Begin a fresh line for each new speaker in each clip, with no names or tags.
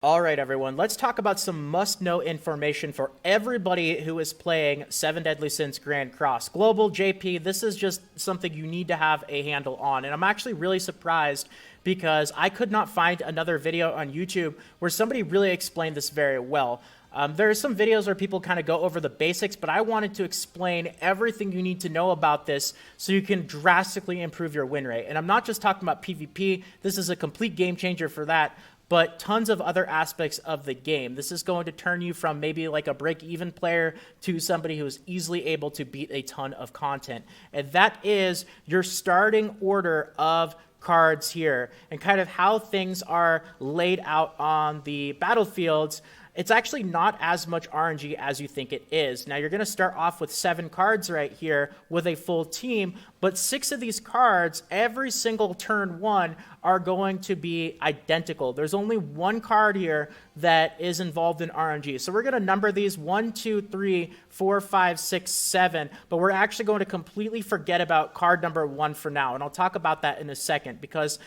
All right, everyone, let's talk about some must-know information for everybody who is playing 7 Deadly Sins Grand Cross. Global, JP, this is just something you need to have a handle on, and I'm actually really surprised because I could not find another video on YouTube where somebody really explained this very well. There are some videos where people kind of go over the basics, but I wanted to explain everything you need to know about this so you can drastically improve your win rate. And I'm not just talking about PvP. This is a complete game changer for that, but tons of other aspects of the game. This is going to turn you from maybe like a break-even player to somebody who is easily able to beat a ton of content. And that is your starting order of cards here and kind of how things are laid out on the battlefields. It's actually not as much RNG as you think it is. Now, you're going to start off with 7 cards right here with a full team, but 6 of these cards, every single turn 1, are going to be identical. There's only 1 card here that is involved in RNG. So we're going to number these 1, 2, 3, 4, 5, 6, 7, but we're actually going to completely forget about card number 1 for now, and I'll talk about that in a second because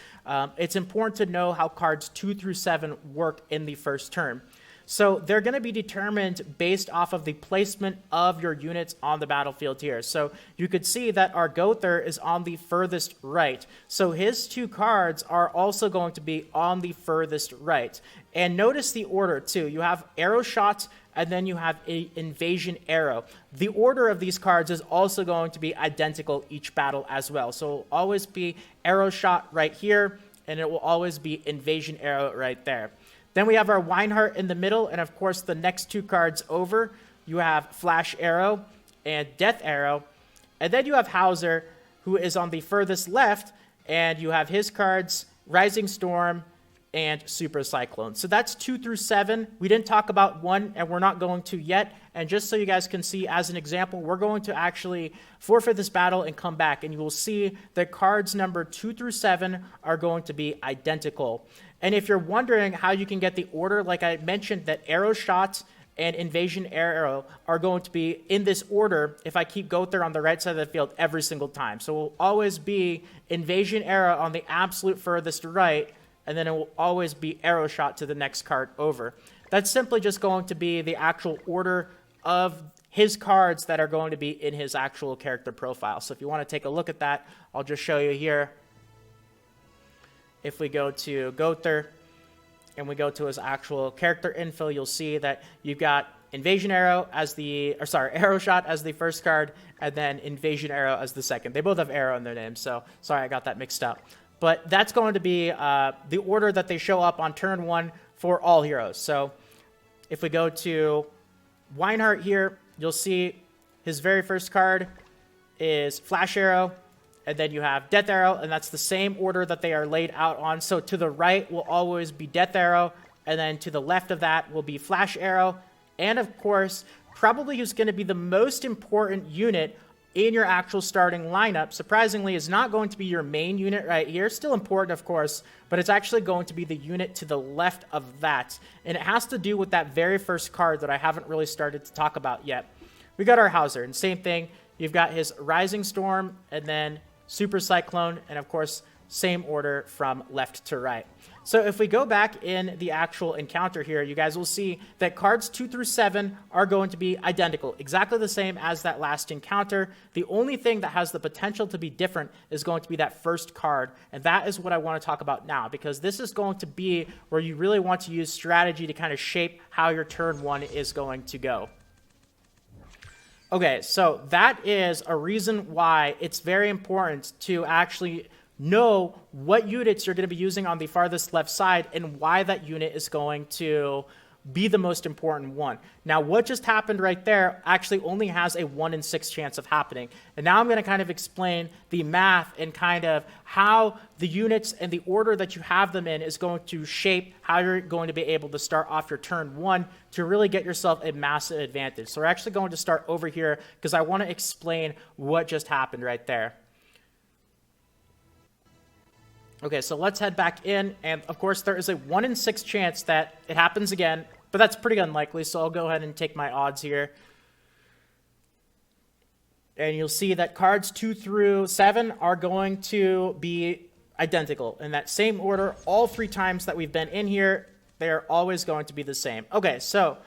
it's important to know how cards 2 through 7 work in the first turn. So they're going to be determined based off of the placement of your units on the battlefield here. So you could see that our Gowther is on the furthest right. So his 2 cards are also going to be on the furthest right. And notice the order too. You have arrow shot and then you have an invasion arrow. The order of these cards is also going to be identical each battle as well. So it will always be arrow shot right here and it will always be invasion arrow right there. Then we have our Weinhardt in the middle, and of course the next 2 cards over, you have Flash Arrow and Death Arrow. And then you have Hauser, who is on the furthest left, and you have his cards, Rising Storm and Super Cyclone. So that's 2 through 7. We didn't talk about 1, and we're not going to yet. And just so you guys can see, as an example, we're going to actually forfeit this battle and come back, and you will see that cards number 2 through 7 are going to be identical. And if you're wondering how you can get the order, like I mentioned, that arrow shot and invasion arrow are going to be in this order if I keep Gowther on the right side of the field every single time. So it will always be invasion arrow on the absolute furthest right, and then it will always be arrow shot to the next card over. That's simply just going to be the actual order of his cards that are going to be in his actual character profile. So if you want to take a look at that, I'll just show you here. If we go to Gowther and we go to his actual character info, you'll see that you've got Invasion Arrow as the, or sorry, Arrow Shot as the first card, and then Invasion Arrow as the second. They both have arrow in their names, so sorry I got that mixed up. But that's going to be the order that they show up on turn 1 for all heroes. So if we go to Weinhardt here, you'll see his very first card is Flash Arrow. And then you have Death Arrow, and that's the same order that they are laid out on. So to the right will always be Death Arrow, and then to the left of that will be Flash Arrow. And of course, probably who's going to be the most important unit in your actual starting lineup, surprisingly, is not going to be your main unit right here. Still important, of course, but it's actually going to be the unit to the left of that. And it has to do with that very first card that I haven't really started to talk about yet. We got our Hauser, and same thing. You've got his Rising Storm, and then Super Cyclone, and of course, same order from left to right. So if we go back in the actual encounter here, you guys will see that cards 2 through 7 are going to be identical, exactly the same as that last encounter. The only thing that has the potential to be different is going to be that first card, and that is what I want to talk about now, because this is going to be where you really want to use strategy to kind of shape how your turn 1 is going to go. Okay, so that is a reason why it's very important to actually know what units you're going to be using on the farthest left side and why that unit is going to be the most important one. Now, what just happened right there actually only has a 1 in 6 chance of happening. And now I'm going to kind of explain the math and kind of how the units and the order that you have them in is going to shape how you're going to be able to start off your turn 1 to really get yourself a massive advantage. So we're actually going to start over here because I want to explain what just happened right there. Okay, so let's head back in, and of course there is a 1 in 6 chance that it happens again, but that's pretty unlikely, so I'll go ahead and take my odds here. And you'll see that cards 2 through 7 are going to be identical in that same order all 3 times that we've been in here. They're always going to be the same. Okay, so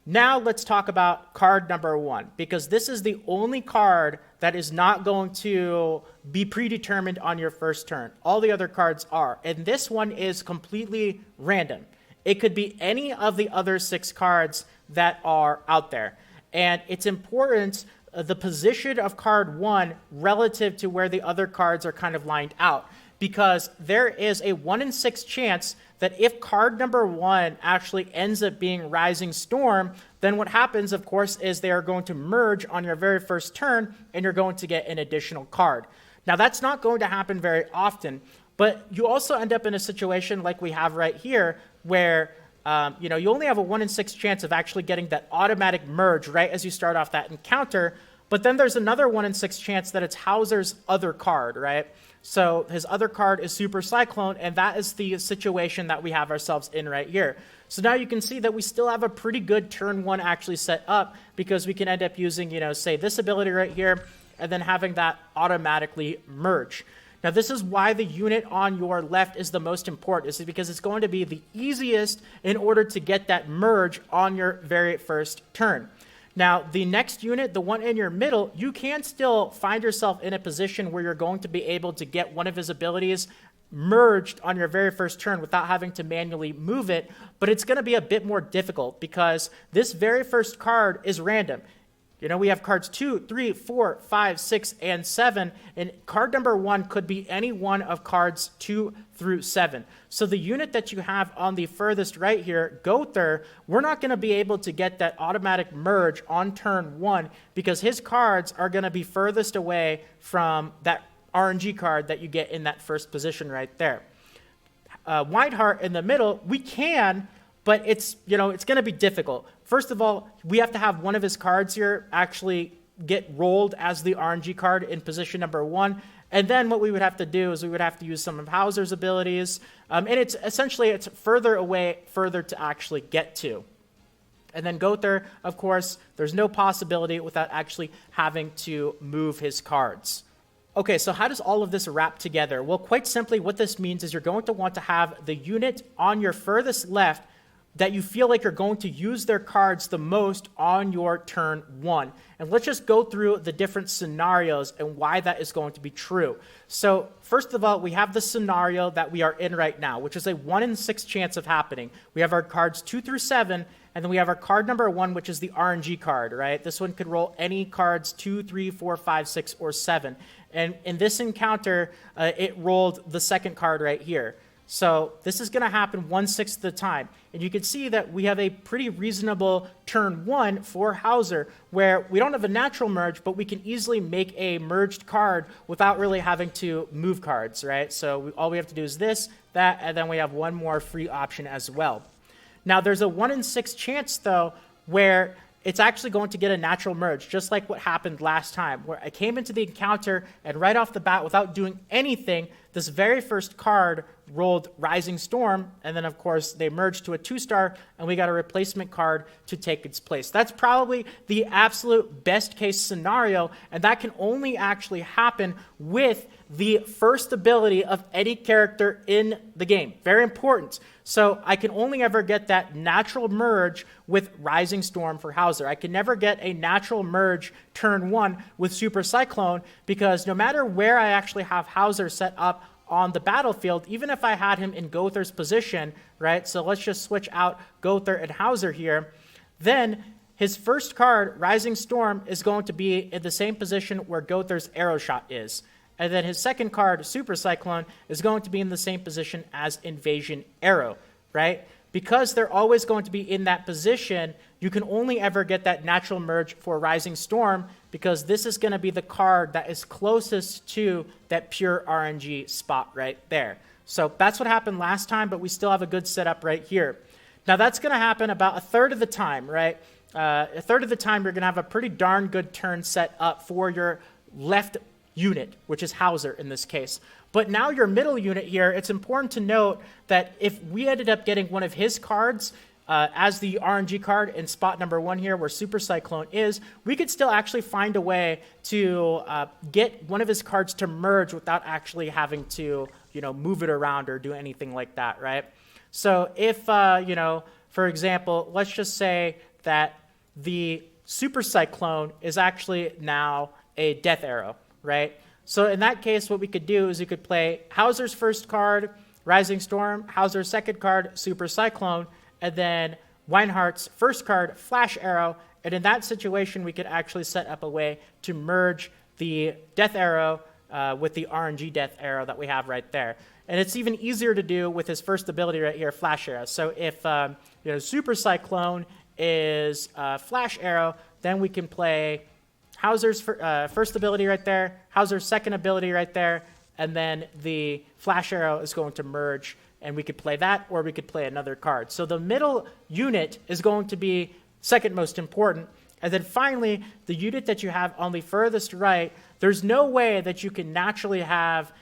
now let's talk about card number 1, because this is the only card that is not going to be predetermined on your first turn. All the other cards are, and this one is completely random. It could be any of the other 6 cards that are out there. And it's important the position of card 1 relative to where the other cards are kind of lined out, because there is a 1 in 6 chance that if card number 1 actually ends up being Rising Storm, then what happens, of course, is they are going to merge on your very first turn, and you're going to get an additional card. Now, that's not going to happen very often, but you also end up in a situation like we have right here, where you only have a 1 in 6 chance of actually getting that automatic merge right as you start off that encounter, but then there's another 1 in 6 chance that it's Hauser's other card, right? So his other card is Super Cyclone, and that is the situation that we have ourselves in right here. So now you can see that we still have a pretty good turn 1 actually set up, because we can end up using, say this ability right here, and then having that automatically merge. Now, this is why the unit on your left is the most important, is because it's going to be the easiest in order to get that merge on your very first turn. Now, the next unit, the one in your middle, you can still find yourself in a position where you're going to be able to get one of his abilities merged on your very first turn without having to manually move it, but it's going to be a bit more difficult because this very first card is random. We have cards 2, 3, 4, 5, 6, and 7, and card number 1 could be any one of cards 2 through 7. So the unit that you have on the furthest right here, Gowther, we're not going to be able to get that automatic merge on turn 1 because his cards are going to be furthest away from that RNG card that you get in that first position right there. Whiteheart in the middle, we can, but it's going to be difficult. First of all, we have to have one of his cards here actually get rolled as the RNG card in position number 1. And then what we would have to do is we would have to use some of Hauser's abilities. And it's further away, further to actually get to. And then Gowther, of course, there's no possibility without actually having to move his cards. Okay, so how does all of this wrap together? Well, quite simply, what this means is you're going to want to have the unit on your furthest left that you feel like you're going to use their cards the most on your turn 1. And let's just go through the different scenarios and why that is going to be true. So first of all, we have the scenario that we are in right now, which is a 1 in 6 chance of happening. We have our cards 2 through 7, and then we have our card number 1, which is the RNG card, right? This one could roll any cards 2, 3, 4, 5, 6, or 7. And in this encounter, it rolled the second card right here. So this is going to happen 1/6 of the time. And you can see that we have a pretty reasonable turn 1 for Hauser, where we don't have a natural merge, but we can easily make a merged card without really having to move cards, right? So all we have to do is this, that, and then we have one more free option as well. Now, there's a 1 in 6 chance, though, where it's actually going to get a natural merge, just like what happened last time, where I came into the encounter, and right off the bat, without doing anything, this very first card rolled Rising Storm, and then, of course, they merged to a 2-star, and we got a replacement card to take its place. That's probably the absolute best-case scenario, and that can only actually happen with the first ability of any character in the game. Very important. So I can only ever get that natural merge with Rising Storm for Hauser. I can never get a natural merge turn 1 with Super Cyclone, because no matter where I actually have Hauser set up on the battlefield, even if I had him in Gowther's position, right? So let's just switch out Gowther and Hauser here. Then his first card, Rising Storm, is going to be in the same position where Gowther's Arrow Shot is. And then his second card, Super Cyclone, is going to be in the same position as Invasion Arrow, right? Because they're always going to be in that position, you can only ever get that natural merge for Rising Storm, because this is going to be the card that is closest to that pure RNG spot right there. So that's what happened last time, but we still have a good setup right here. Now, that's going to happen about a third of the time, right? A third of the time, you're going to have a pretty darn good turn set up for your left unit, which is Hauser in this case. But now your middle unit here, it's important to note that if we ended up getting one of his cards as the RNG card in spot number 1 here, where Super Cyclone is, we could still actually find a way to get one of his cards to merge without actually having to, move it around or do anything like that, right? So if, for example, let's just say that the Super Cyclone is actually now a Death Arrow, right? So in that case, what we could do is we could play Hauser's first card, Rising Storm, Hauser's second card, Super Cyclone, and then Weinhardt's first card, Flash Arrow. And in that situation, we could actually set up a way to merge the Death Arrow with the RNG Death Arrow that we have right there. And it's even easier to do with his first ability right here, Flash Arrow. So if Super Cyclone is Flash Arrow, then we can play Hauser's first ability right there, Hauser's second ability right there, and then the Flash Arrow is going to merge, and we could play that, or we could play another card. So the middle unit is going to be second most important. And then finally, the unit that you have on the furthest right, there's no way that you can naturally have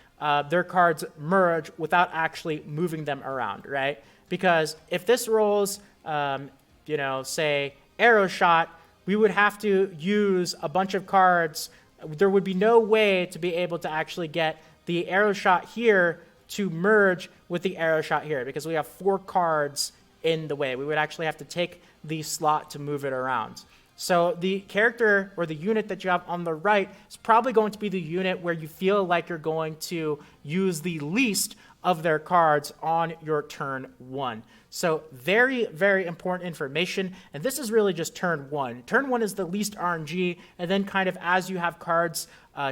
their cards merge without actually moving them around, right? Because if this rolls, say Arrow Shot, we would have to use a bunch of cards. There would be no way to be able to actually get the Arrow Shot here to merge with the Arrow Shot here, because we have 4 cards in the way. We would actually have to take the slot to move it around. So the character or the unit that you have on the right is probably going to be the unit where you feel like you're going to use the least of their cards on your turn 1. So very, very important information. And this is really just turn 1. Turn 1 is the least RNG. And then kind of as you have cards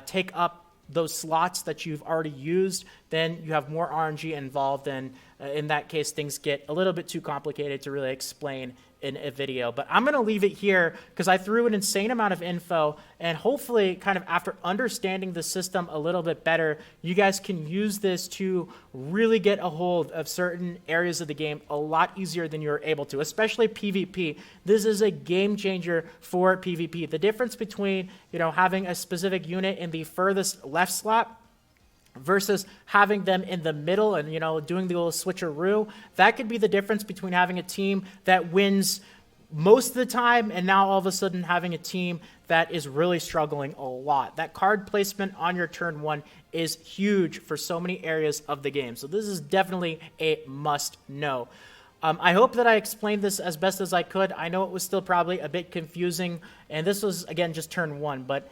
take up those slots that you've already used, then you have more RNG involved. And in that case, things get a little bit too complicated to really explain in a video. But I'm going to leave it here because I threw an insane amount of info, and hopefully kind of after understanding the system a little bit better, you guys can use this to really get a hold of certain areas of the game a lot easier than you're able to, especially PvP. This is a game changer for PvP. The difference between, having a specific unit in the furthest left slot versus having them in the middle and, doing the little switcheroo, that could be the difference between having a team that wins most of the time and now all of a sudden having a team that is really struggling a lot. That card placement on your turn 1 is huge for so many areas of the game. So this is definitely a must know. I hope that I explained this as best as I could. I know it was still probably a bit confusing, and this was, again, just turn 1. But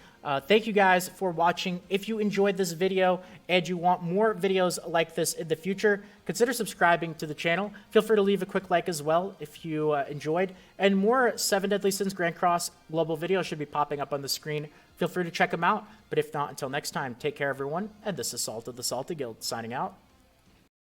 thank you guys for watching. If you enjoyed this video and you want more videos like this in the future, consider subscribing to the channel. Feel free to leave a quick like as well if you enjoyed. And more 7 Deadly Sins Grand Cross Global videos should be popping up on the screen. Feel free to check them out. But if not, until next time, take care, everyone. And this is Salt of the Salty Guild, signing out.